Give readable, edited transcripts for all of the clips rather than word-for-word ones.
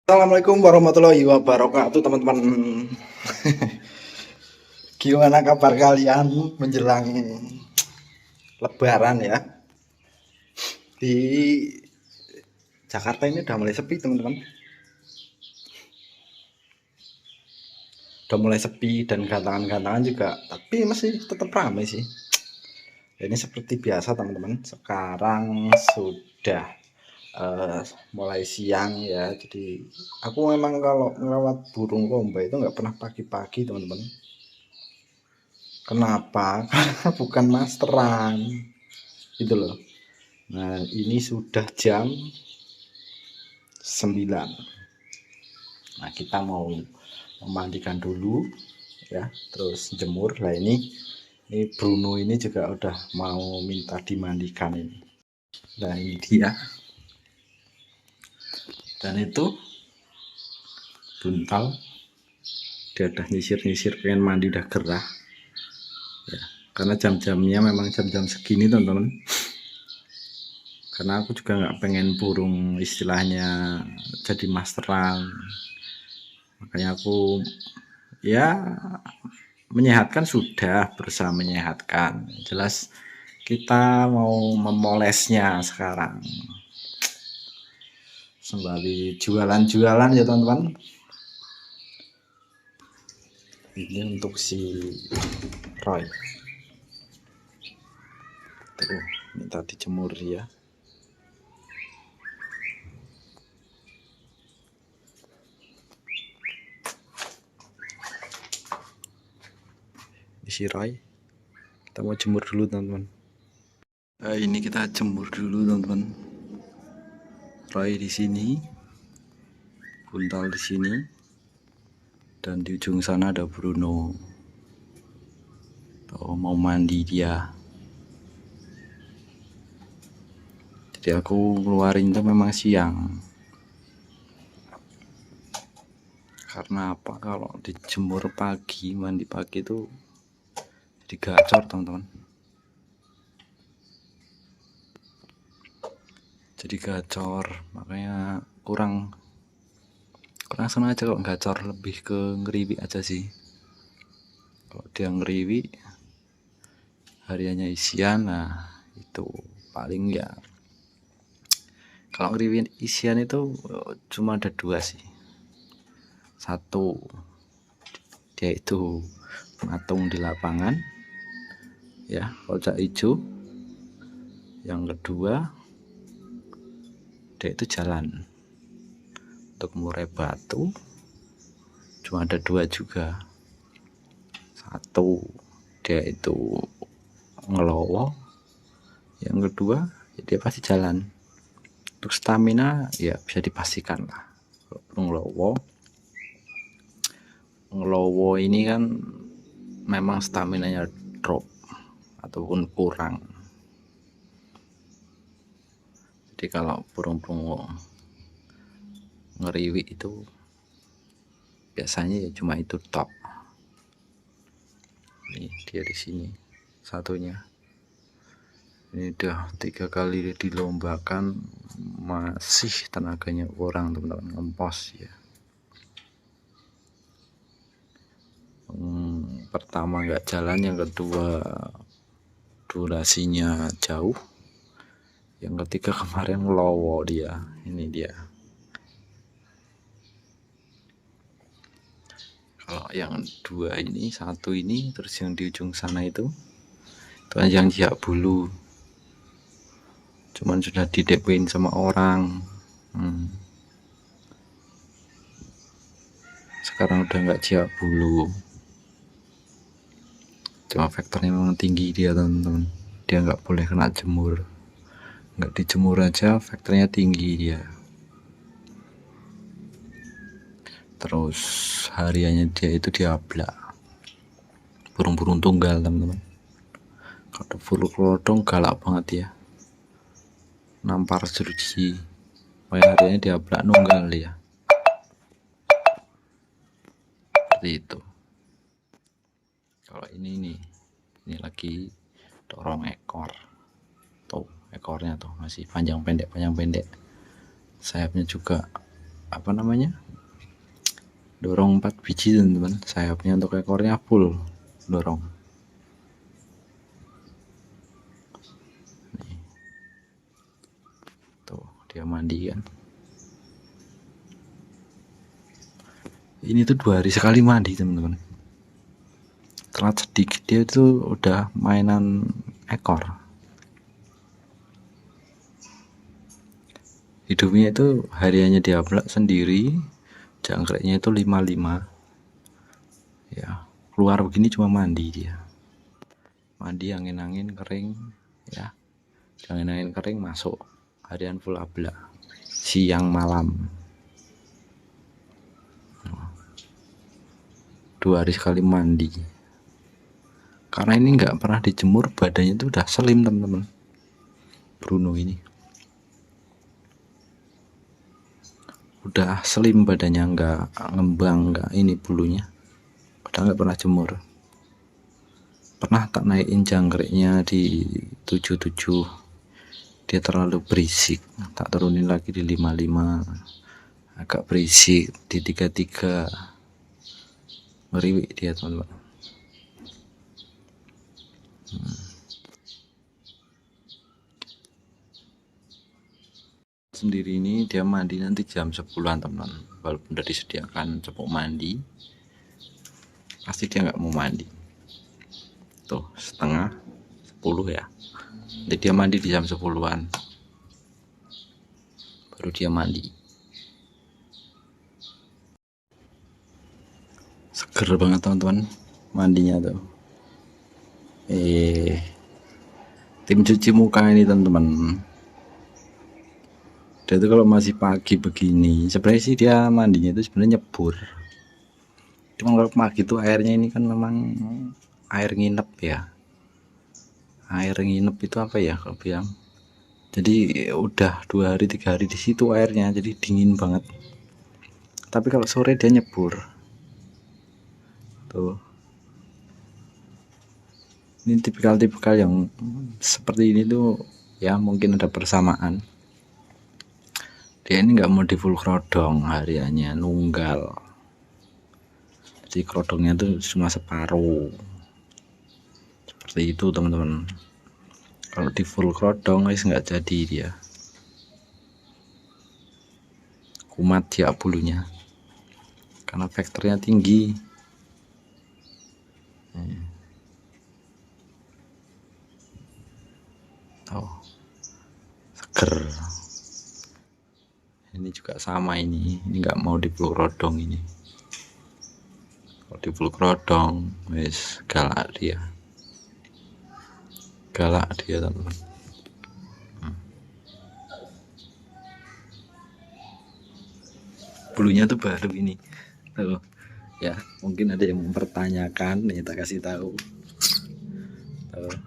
Assalamualaikum warahmatullahi wabarakatuh, teman-teman. Gimana kabar kalian menjelang Lebaran ya? Di Jakarta ini udah mulai sepi, teman-teman. Udah mulai sepi dan gantangan-gantangan juga, tapi masih tetap ramai sih. Ini seperti biasa, teman-teman. Sekarang sudah mulai siang ya. Jadi aku memang kalau ngelawat burung komba itu nggak pernah pagi-pagi, teman-teman. Kenapa? Karena bukan masteran gitu loh. Nah, ini sudah jam 9. Nah, kita mau memandikan dulu ya, terus jemur. Nah, ini Bruno ini juga udah mau minta dimandikan ini. Nah, ini dia. Dan itu buntal, dia udah nyisir-nyisir pengen mandi, udah gerah ya, karena jam-jamnya memang jam-jam segini, teman-teman. Karena aku juga nggak pengen burung istilahnya jadi masteran, makanya aku ya menyehatkan, sudah berusaha menyehatkan. Jelas kita mau memolesnya sekarang sembari jualan-jualan ya, teman-teman. Ini untuk si Roy tuh, minta dijemur ya. Si Roy, kita mau jemur dulu, teman-teman. Ini kita jemur dulu, teman-teman. Roy di sini, buntal di sini, dan di ujung sana ada Bruno. Tuh, mau mandi dia. Jadi aku keluarin itu memang siang. Karena apa? Kalau dijemur pagi, mandi pagi itu jadi gacor, teman-teman. Jadi gacor, makanya kurang sengaja kalau gacor, lebih ke ngeriwi aja sih. Kalau dia ngeriwi, hariannya isian, nah itu paling ya. Kalau ngeriwi isian itu cuma ada dua sih. Satu, dia itu matung di lapangan ya, kolcak hijau. Yang kedua, dia itu jalan. Untuk murai batu cuma ada dua juga. Satu, dia itu ngelowo. Yang kedua, ya dia pasti jalan. Untuk stamina ya bisa dipastikan lah. Kalau ngelowo ini kan memang staminanya drop ataupun kurang. Jadi kalau burung-burung ngeriwi itu biasanya ya cuma itu top. Nih dia di sini satunya. Ini udah 3 kali dilombakan, masih tenaganya kurang, teman-teman. Ngempos ya. Pertama nggak jalan, yang kedua durasinya jauh, yang ketiga kemarin ngelowo dia. Ini dia. Kalau yang dua ini, satu ini, terus yang di ujung sana itu yang jiak bulu, cuman sudah didepoin sama orang. Sekarang udah nggak jiak bulu, cuma faktornya memang tinggi dia, teman-teman. Dia nggak boleh kena jemur, nggak dijemur aja faktornya tinggi dia. Terus hariannya dia itu diablak, burung-burung tunggal, teman-teman. Kalau full kelodong galak banget ya, nampar jeruji. Makanya hariannya diablak nunggal ya, seperti itu. Kalau ini nih, ini lagi dorong ekor. Tuh ekornya tuh masih panjang pendek, sayapnya juga apa namanya, dorong 4 biji teman-teman. Sayapnya untuk ekornya full dorong. Nih. Tuh dia mandi kan. Ini tuh 2 hari sekali mandi teman-teman. Telat sedikit dia itu udah mainan ekor. Hidupnya itu hariannya dia belak sendiri, jangkriknya itu 55 ya. Keluar begini cuma mandi dia, mandi angin-angin kering ya, angin-angin kering masuk, harian full ablak, siang malam. 2 hari sekali mandi. Karena ini nggak pernah dijemur, badannya itu udah slim teman-teman. Bruno ini udah slim badannya, nggak ngembang, nggak ini bulunya, padahal nggak pernah jemur. Pernah tak naikin jangkriknya di 77, dia terlalu berisik, tak turunin lagi di 55, agak berisik. Di 33 ngeriwik dia teman-teman. Sendiri ini dia mandi nanti jam 10-an teman-teman. Walaupun udah disediakan cepuk mandi, pasti dia nggak mau mandi. Tuh setengah 10 ya, jadi dia mandi di jam 10-an baru dia mandi. Seger banget teman-teman mandinya tuh. Tim cuci muka ini teman-teman, dia tuh kalau masih pagi begini sebenarnya sih dia mandinya itu sebenarnya nyebur. Cuma kalau pagi tuh airnya ini kan memang air nginep ya, air nginep itu apa ya kalau bilang, jadi udah 2 hari 3 hari di situ airnya, jadi dingin banget. Tapi kalau sore dia nyebur tuh. Ini tipikal-tipikal yang seperti ini tuh ya, mungkin ada persamaan. Dia ini nggak mau di full kerodong hariannya, nunggal. Jadi kerodongnya tuh cuma separuh. Seperti itu teman-teman. Kalau di full kerodong guys nggak jadi dia. Kumat ya bulunya. Karena faktornya tinggi. Oh, seger. Ini juga sama ini nggak mau di full kerodong ini. Kalau di full kerodong wes galak dia teman-teman. Bulunya tuh baru ini tuh ya, mungkin ada yang mempertanyakan nih, tak kasih tahu tuh.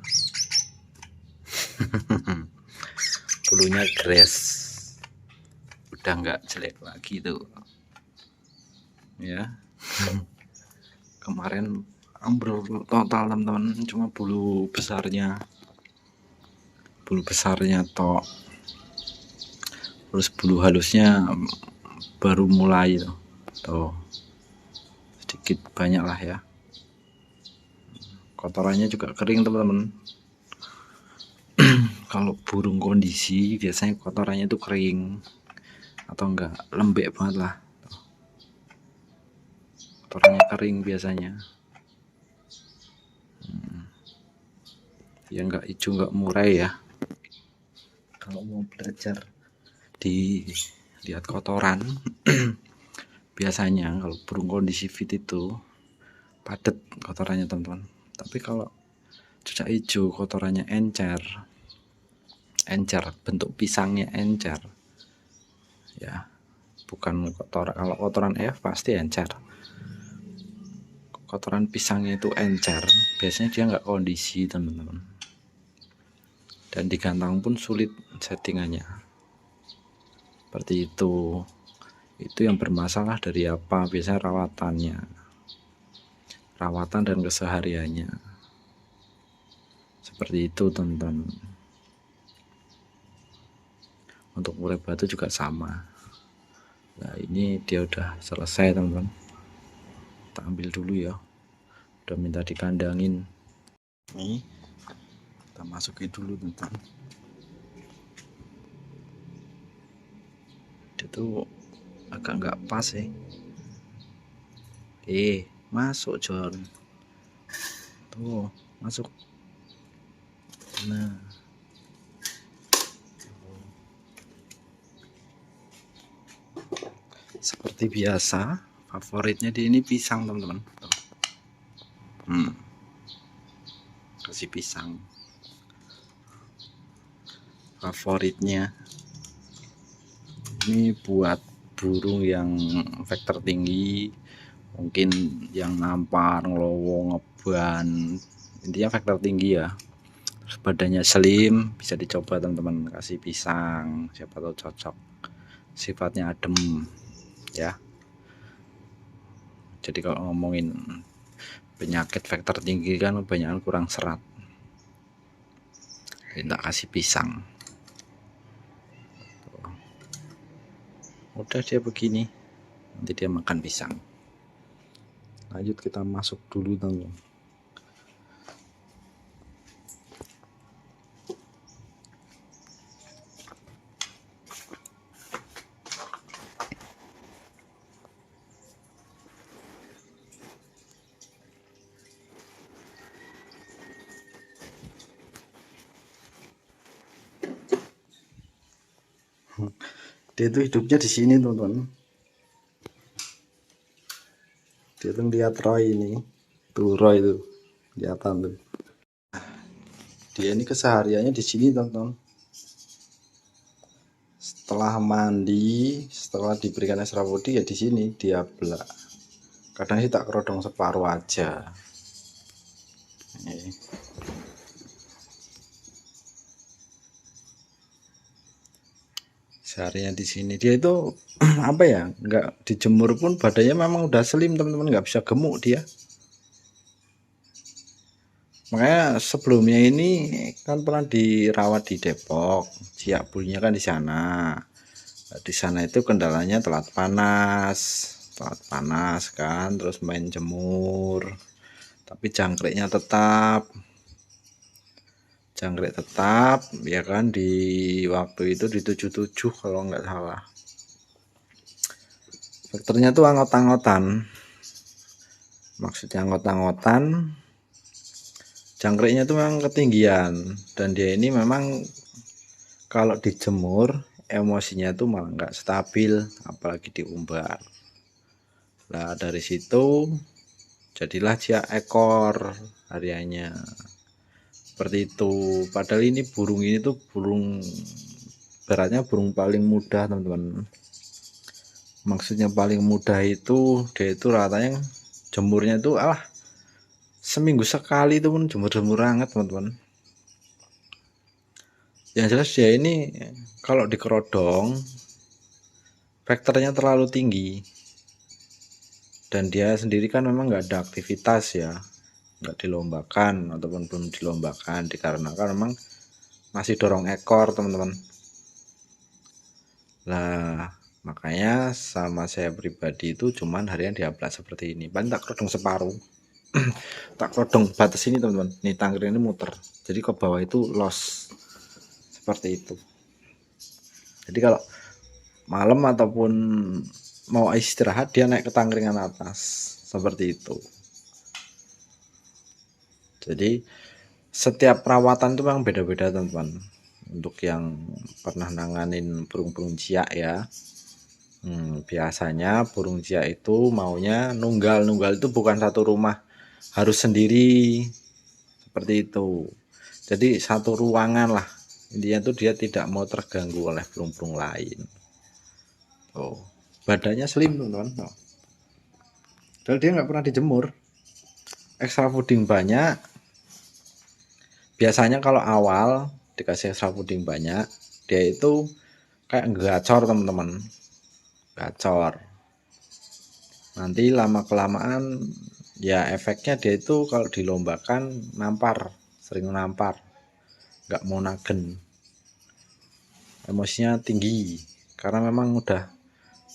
Bulunya gres, udah nggak jelek lagi tuh ya. Kemarin ambrol total teman-teman, cuma bulu besarnya tok, terus bulu halusnya baru mulai tuh sedikit banyak lah ya. Kotorannya juga kering teman-teman. Kalau burung kondisi biasanya kotorannya itu kering atau enggak lembek banget lah, kotorannya kering biasanya. Ya enggak hijau enggak murai ya. Kalau mau belajar di lihat kotoran biasanya kalau burung kondisi fit itu padat kotorannya teman-teman. Tapi kalau cucak hijau kotorannya encer, bentuk pisangnya encer ya, bukan kotoran. Kalau kotoran F pasti encer, kotoran pisangnya itu encer, biasanya dia nggak kondisi teman-teman, dan digantang pun sulit settingannya. Seperti itu yang bermasalah dari apa, biasanya rawatan dan kesehariannya. Seperti itu teman-teman. Untuk murai batu juga sama, Nah ini dia udah selesai teman-teman, kita ambil dulu ya, udah minta dikandangin. Nih kita masukin dulu teman-teman, dia tuh agak nggak pas sih. Masuk John, tuh masuk. Nah seperti biasa favoritnya di ini pisang teman-teman. Kasih pisang favoritnya ini buat burung yang vektor tinggi, mungkin yang nampar, ngelowo, ngeban, intinya vektor tinggi ya, terus badannya slim, bisa dicoba teman-teman, kasih pisang, siapa tahu cocok, sifatnya adem ya. Jadi kalau ngomongin penyakit vektor tinggi kan kebanyakan kurang serat, jadi tak kasih pisang. Udah dia begini, nanti dia makan pisang. Lanjut kita masuk dulu teman-teman. Dia itu hidupnya di sini teman-teman. Dia tuh lihat Roy ini, tuh Roy tuh kelihatan tuh. Dia ini kesehariannya di sini teman-teman. Setelah mandi, setelah diberikan extra body ya di sini dia belak. Kadang sih tak kerodong separuh aja. Ini. Seharian di sini dia itu apa ya, nggak dijemur pun badannya memang udah slim teman-teman, nggak bisa gemuk dia. Makanya sebelumnya ini kan pernah dirawat di Depok, siap bulinya kan di sana. Di sana itu kendalanya telat panas kan, terus main jemur, tapi jangkriknya tetap ya kan, di waktu itu di 77 kalau nggak salah. Faktornya tuh anggot-anggotan, maksudnya anggot-anggotan, jangkriknya tuh memang ketinggian, dan dia ini memang kalau dijemur emosinya tuh malah nggak stabil, apalagi diumbar. Nah dari situ jadilah dia ekor hariannya seperti itu. Padahal ini burung ini tuh burung, beratnya burung paling mudah teman-teman. Maksudnya paling mudah itu dia itu ratanya jemurnya itu seminggu sekali itu pun jemur-jemur hangat teman-teman. Yang jelas dia ini kalau dikerodong vektornya terlalu tinggi, dan dia sendiri kan memang nggak ada aktivitas ya, nggak dilombakan ataupun belum dilombakan, dikarenakan memang masih dorong ekor teman-teman. Nah makanya sama saya pribadi itu cuman harian diablak seperti ini, paling tak kerodong separuh. Tak kerodong batas ini teman-teman, nih tangkir ini muter, jadi ke bawah itu los seperti itu. Jadi kalau malam ataupun mau istirahat dia naik ke tangkringan atas seperti itu. Jadi setiap perawatan itu memang beda-beda teman-teman. Untuk yang pernah nanganin burung-burung ciak ya, biasanya burung ciak itu maunya nunggal itu bukan satu rumah, harus sendiri seperti itu. Jadi satu ruangan lah intinya tuh, dia tidak mau terganggu oleh burung-burung lain. Badannya slim teman-teman, padahal dia nggak pernah dijemur, extra fooding banyak. Biasanya kalau awal dikasih extra fooding banyak, dia itu kayak gacor teman-teman, gacor. Nanti lama kelamaan ya efeknya dia itu kalau dilombakan nampar, sering nampar, nggak mau nagen, emosinya tinggi karena memang udah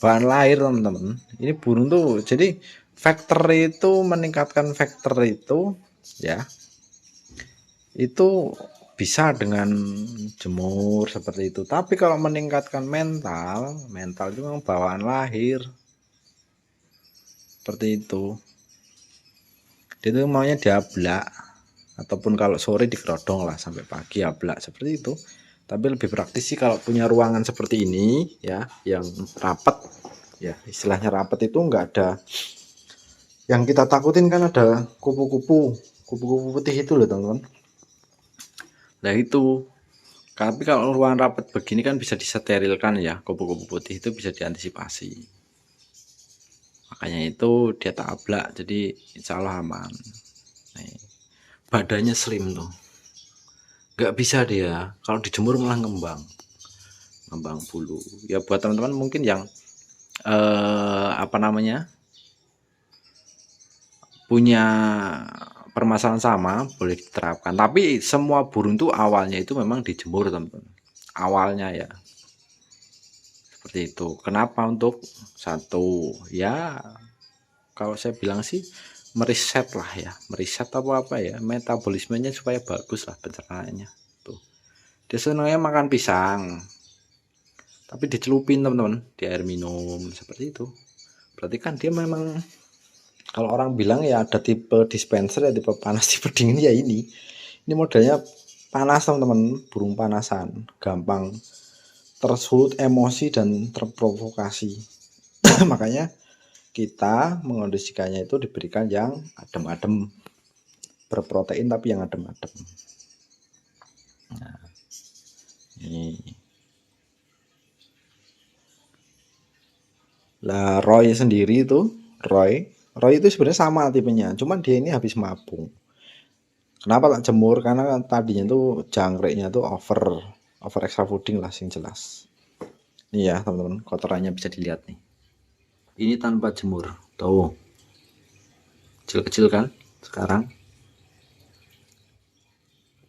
bahan lahir teman-teman. Ini burung tuh jadi factory itu meningkatkan factory itu ya, itu bisa dengan jemur seperti itu. Tapi kalau meningkatkan mental itu memang bawaan lahir seperti itu. Dia itu maunya diablak ataupun kalau sore digerodong lah sampai pagi ablak seperti itu. Tapi lebih praktis sih kalau punya ruangan seperti ini ya, yang rapat ya, istilahnya rapat itu enggak ada yang kita takutin, kan ada kupu-kupu putih itu loh teman-teman. Nah itu, tapi kalau ruangan rapat begini kan bisa disterilkan ya, kupu-kupu putih itu bisa diantisipasi. Makanya itu dia tak ablak, jadi insya Allah aman. Nih, badannya slim tuh, nggak bisa dia kalau dijemur malah ngembang bulu. Ya buat teman-teman mungkin yang apa namanya punya permasalahan sama boleh diterapkan. Tapi semua burung tuh awalnya itu memang dijemur teman-teman, awalnya ya seperti itu. Kenapa? Untuk satu ya, kalau saya bilang sih meriset lah ya, meriset apa ya, metabolismenya supaya bagus lah pencernaannya tuh. Dia senangnya makan pisang tapi dicelupin teman-teman di air minum seperti itu. Berarti kan dia memang, kalau orang bilang ya ada tipe dispenser ya, tipe panas tipe dingin ya, ini modelnya panas teman-teman, burung panasan, gampang tersulut emosi dan terprovokasi. Makanya kita mengondisikannya itu diberikan yang adem-adem, berprotein tapi yang adem-adem. Nah, ini lah Roy sendiri itu, Roy itu sebenarnya sama tipenya, cuman dia ini habis mabung. Kenapa tak jemur? Karena tadinya tuh jangkriknya tuh over extra fooding lah sing jelas. Ini ya teman-teman, kotorannya bisa dilihat nih. Ini tanpa jemur, tuh kecil-kecil kan sekarang.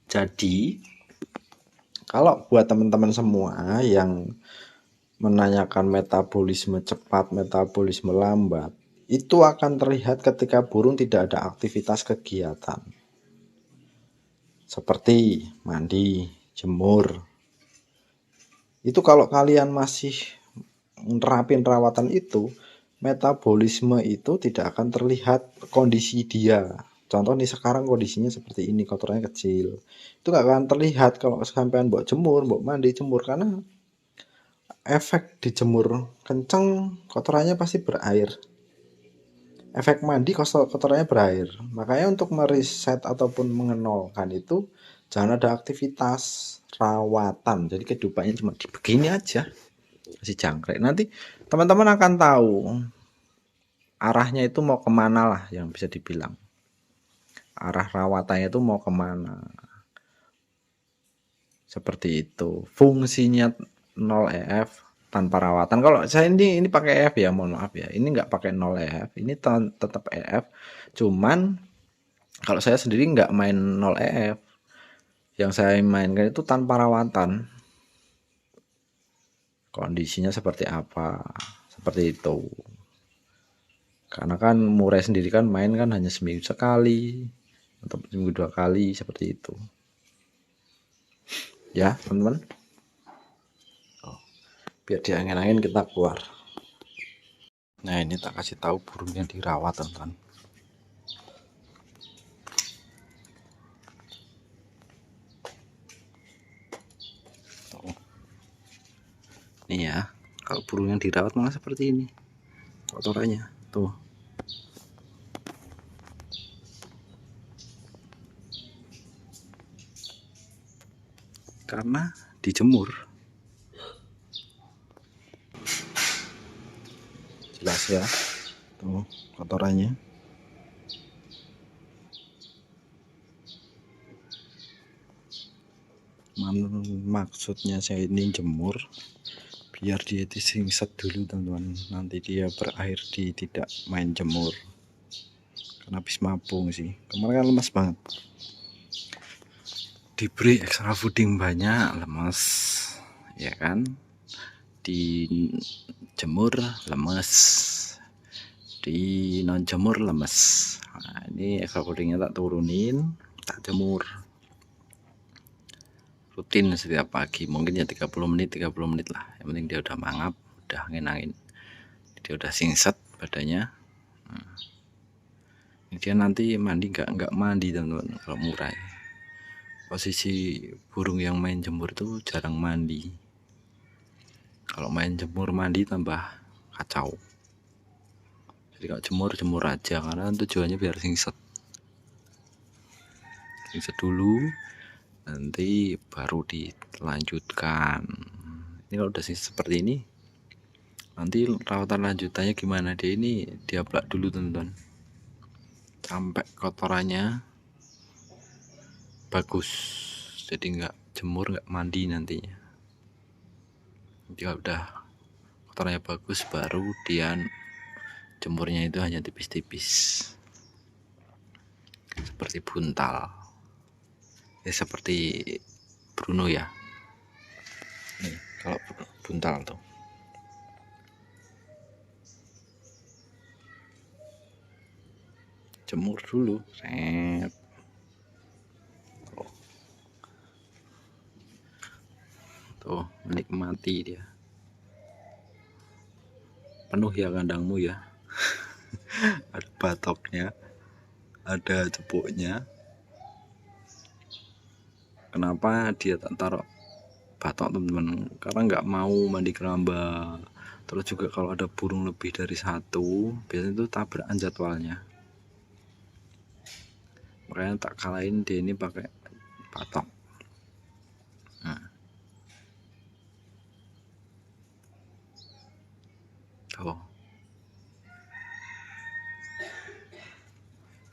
Jadi kalau buat teman-teman semua yang menanyakan metabolisme cepat, metabolisme lambat, itu akan terlihat ketika burung tidak ada aktivitas kegiatan seperti mandi, jemur. Itu kalau kalian masih nerapin rawatan itu, metabolisme itu tidak akan terlihat kondisi dia. Contoh nih sekarang kondisinya seperti ini, kotorannya kecil, itu gak akan terlihat kalau sampean mbok jemur, mbok mandi jemur, karena efek dijemur kenceng kotorannya pasti berair, efek mandi kotorannya berair. Makanya untuk mereset ataupun mengenolkan itu jangan ada aktivitas rawatan, jadi kehidupannya cuma di begini aja, masih jangkrik. Nanti teman-teman akan tahu arahnya itu mau kemana lah, yang bisa dibilang arah rawatannya itu mau kemana, seperti itu. Fungsinya 0 EF tanpa rawatan. Kalau saya ini pakai EF ya, mohon maaf ya, ini nggak pakai 0 EF, ini tetap EF, cuman kalau saya sendiri nggak main 0 EF, yang saya mainkan itu tanpa rawatan. Kondisinya seperti apa, seperti itu. Karena kan Murai sendiri kan main kan hanya seminggu sekali atau seminggu 2 kali seperti itu ya teman-teman. Biar diangin-angin kita keluar. Nah ini tak kasih tahu burung yang dirawat teman-teman. Nih ya, kalau burung yang dirawat malah seperti ini kotorannya tuh. Karena dijemur. Jelas ya, tuh kotorannya. Maksudnya saya ini jemur biar dia disingset dulu teman-teman, nanti dia berakhir di tidak main jemur karena habis mabung sih, kemarin kan lemas banget, diberi extra fooding banyak lemas ya kan, di jemur lemes, di non jemur lemes. Nah, ini ekor kodingnya tak turunin, tak jemur rutin setiap pagi, mungkin ya 30 menit lah, yang penting dia udah mangap, udah angin, dia udah singset badannya. Dia nanti mandi nggak mandi teman-teman. Kalau murah ya, posisi burung yang main jemur tuh jarang mandi. Kalau main jemur mandi tambah kacau. Jadi kalau jemur aja, karena tujuannya biar singset dulu, nanti baru dilanjutkan. Ini kalau udah singset seperti ini, nanti rawatan lanjutannya gimana? Dia ini diablak dulu teman-teman, sampai kotorannya bagus, jadi nggak jemur nggak mandi nantinya. Jika udah kotorannya bagus, baru dia jemurnya itu hanya tipis-tipis seperti buntal ya, seperti Bruno ya. Nih kalau buntal tuh jemur dulu, set. Tuh menikmati dia. Penuh ya kandangmu ya. Ada batoknya, ada cepuknya. Kenapa dia tak taruh batok teman-teman? Karena nggak mau mandi keramba. Terus juga kalau ada burung lebih dari satu, biasanya itu tabrakan jadwalnya. Makanya tak kalahin dia ini pakai batok. Nah. Oh.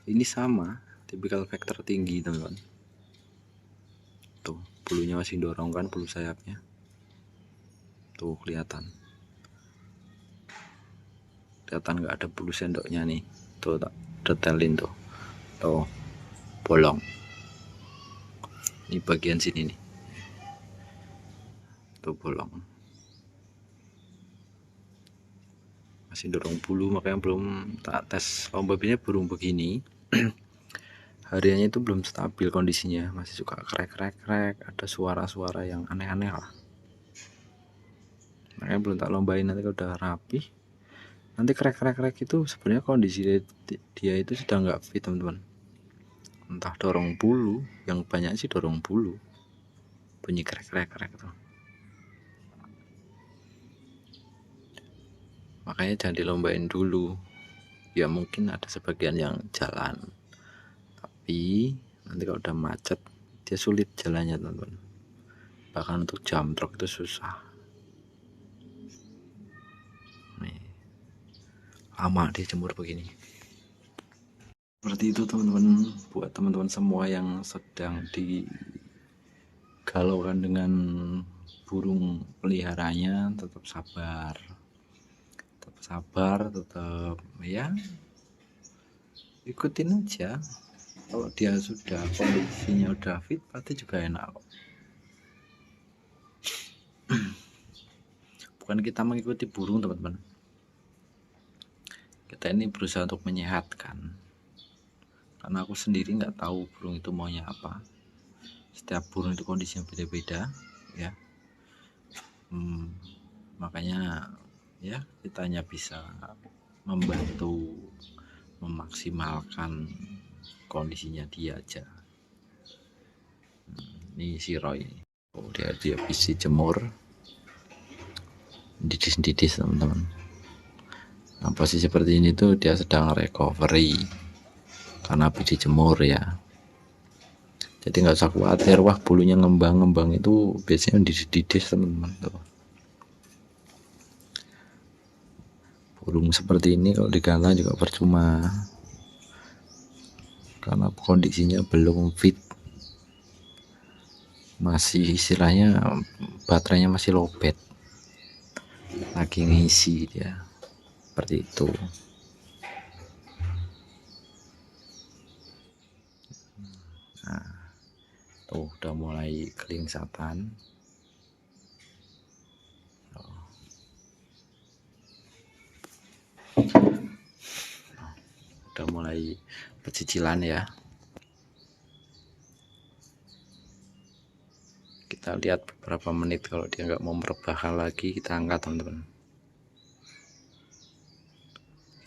Ini sama, tipikal vektor tinggi teman-teman. Tuh, bulunya masih dorong kan, bulu sayapnya. Tuh kelihatan nggak ada bulu sendoknya nih. Tuh tak detailin tuh. Tuh bolong. Ini bagian sini nih. Tuh bolong. Masih dorong bulu, makanya belum tak tes. Kalau babinya burung begini hariannya itu belum stabil kondisinya, masih suka krek, ada suara-suara yang aneh-aneh lah. Makanya belum tak lombain. Nanti kalau udah rapi, nanti krek itu sebenarnya kondisi dia itu sudah nggak fit teman-teman. Entah dorong bulu, yang banyak sih dorong bulu, bunyi krek tuh. Makanya jangan dilombain dulu. Ya mungkin ada sebagian yang jalan, tapi nanti kalau udah macet dia sulit jalannya teman-teman. Bahkan untuk jam truk itu susah. Nih, lama dia jemur begini. Seperti itu teman-teman, buat teman-teman semua yang sedang digalaukan dengan burung peliharanya, tetap sabar, tetap ya ikutin aja. Kalau dia sudah kondisinya udah fit, pasti juga enak kok. Bukan kita mengikuti burung teman-teman, kita ini berusaha untuk menyehatkan. Karena aku sendiri nggak tahu burung itu maunya apa. Setiap burung itu kondisinya beda-beda ya. Makanya ya kita hanya bisa membantu memaksimalkan kondisinya dia aja. Ini si Roy, oh, dia bisa jemur didis teman-teman. Nah, posisi seperti ini tuh dia sedang recovery karena habis dijemur ya. Jadi nggak usah khawatir, wah bulunya ngembang itu biasanya didis teman-teman. Tuh. Burung seperti ini kalau digantang juga percuma, karena kondisinya belum fit, masih istilahnya baterainya masih lowbat, lagi ngisi dia, seperti itu. Nah, tuh udah mulai kelingsatan. mulai pecicilan ya. Kita lihat beberapa menit, kalau dia nggak mau merebahkan lagi kita angkat teman-teman.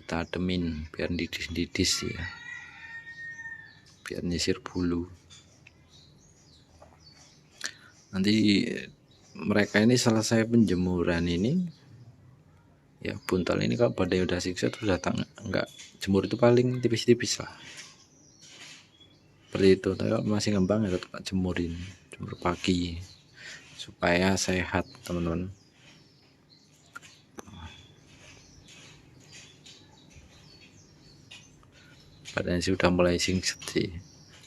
Kita ademin biar didis-didis ya, biar nyisir bulu. Nanti mereka ini selesai penjemuran ini ya, buntal ini kalau badai udah siksa tuh datang enggak jemur itu paling tipis-tipis lah seperti itu. Tapi kalau masih ngembang ya tetap jemur pagi supaya sehat teman-teman. Badannya sih udah mulai singset sih,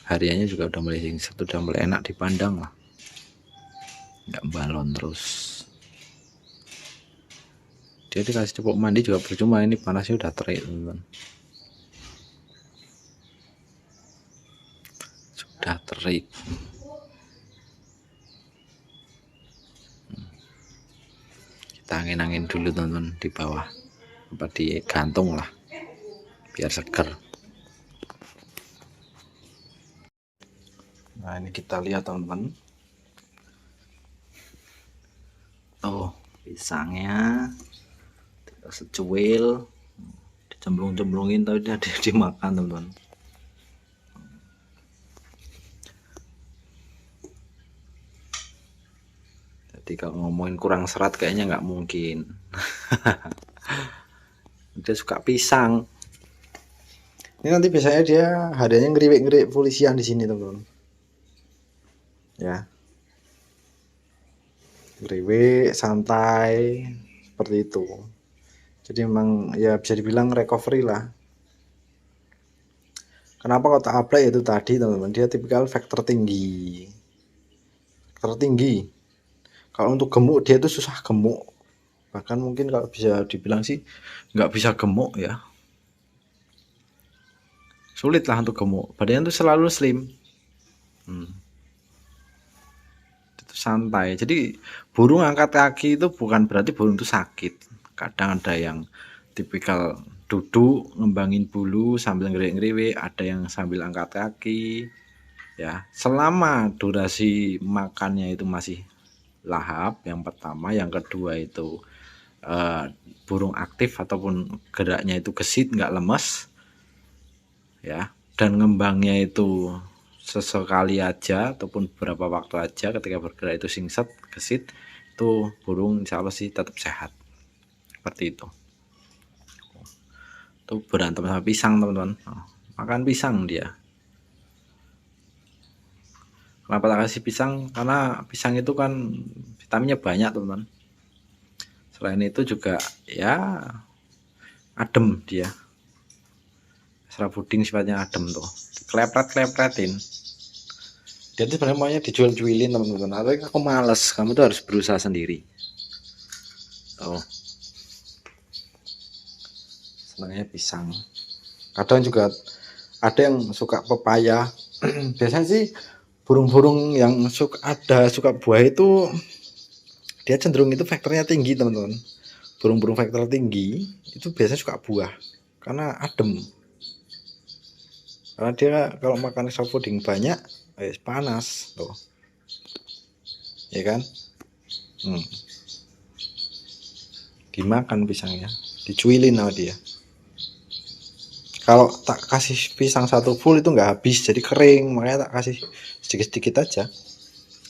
hariannya juga udah mulai singset, udah mulai enak dipandang lah, nggak balon terus. Dia dikasih cupuk mandi juga percuma, ini panasnya udah terik teman-teman, sudah terik. Kita angin-angin dulu teman-teman di bawah, apa di gantung lah biar seger. Nah ini kita lihat teman-teman, tuh pisangnya secuil, dicemplung-cemplungin tapi dia dimakan teman-teman. Jadi kalau ngomongin kurang serat kayaknya nggak mungkin. Dia suka pisang. Ini nanti biasanya dia hadiahnya ngeriwik-ngeriwik polisian di sini teman-teman. Ya, ngeriwik santai seperti itu. Jadi memang ya bisa dibilang recovery lah. Kenapa kotak ablek itu tadi teman-teman, dia tipikal vektor tinggi. Vektor tinggi. Kalau untuk gemuk dia itu susah gemuk. Bahkan mungkin kalau bisa dibilang sih nggak bisa gemuk ya. Sulit lah untuk gemuk. Badannya itu selalu slim. Itu santai. Jadi burung angkat kaki itu bukan berarti burung itu sakit. Kadang ada yang tipikal duduk ngembangin bulu sambil ngeriwik-ngeriwik, ada yang sambil angkat kaki ya, selama durasi makannya itu masih lahap, yang pertama. Yang kedua itu burung aktif ataupun geraknya itu gesit, nggak lemes ya, dan ngembangnya itu sesekali aja ataupun beberapa waktu aja, ketika bergerak itu singset gesit, itu burung insya Allah sih tetap sehat. Seperti itu. Tuh berantem sama pisang teman-teman, makan pisang dia. Kenapa tak kasih pisang? Karena pisang itu kan vitaminnya banyak teman-teman. Selain itu juga ya adem dia, serap puding sifatnya adem tuh, klepret-klepretin. Dia tuh sebenarnya maunya dijual-juilin teman-teman, tapi aku males, kamu tuh harus berusaha sendiri. Oh, senangnya pisang. Kadang juga ada yang suka pepaya. Biasanya sih burung-burung yang suka buah itu dia cenderung itu faktornya tinggi teman-teman. Burung-burung faktor tinggi itu biasanya suka buah karena adem. Karena dia kalau makan soft fooding banyak panas tuh, ya kan. Dimakan pisangnya, dicuilin sama dia. Kalau tak kasih pisang satu full itu nggak habis, jadi kering, makanya tak kasih sedikit-sedikit aja.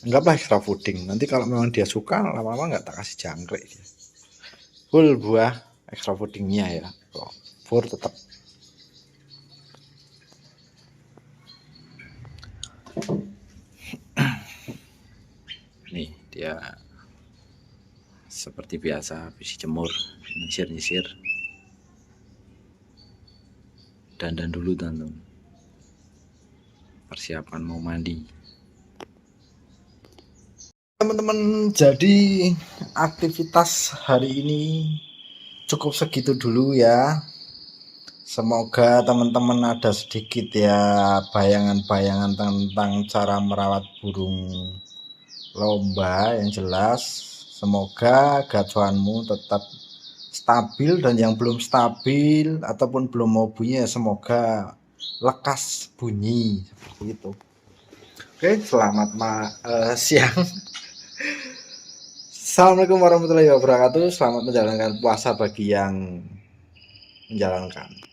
Anggaplah extra fooding. Nanti kalau memang dia suka, lama-lama nggak tak kasih jangkrik. Full buah extra foodingnya ya, full tetap. Nih dia seperti biasa habis jemur, nyisir-nyisir. Dandan dulu teman-teman, persiapan mau mandi teman-teman. Jadi aktivitas hari ini cukup segitu dulu ya. Semoga teman-teman ada sedikit ya bayangan-bayangan tentang cara merawat burung lomba yang jelas. Semoga gacuanmu tetap stabil, dan yang belum stabil ataupun belum mau bunyi ya semoga lekas bunyi seperti itu. Oke, selamat siang. Assalamualaikum warahmatullahi wabarakatuh. Selamat menjalankan puasa bagi yang menjalankan.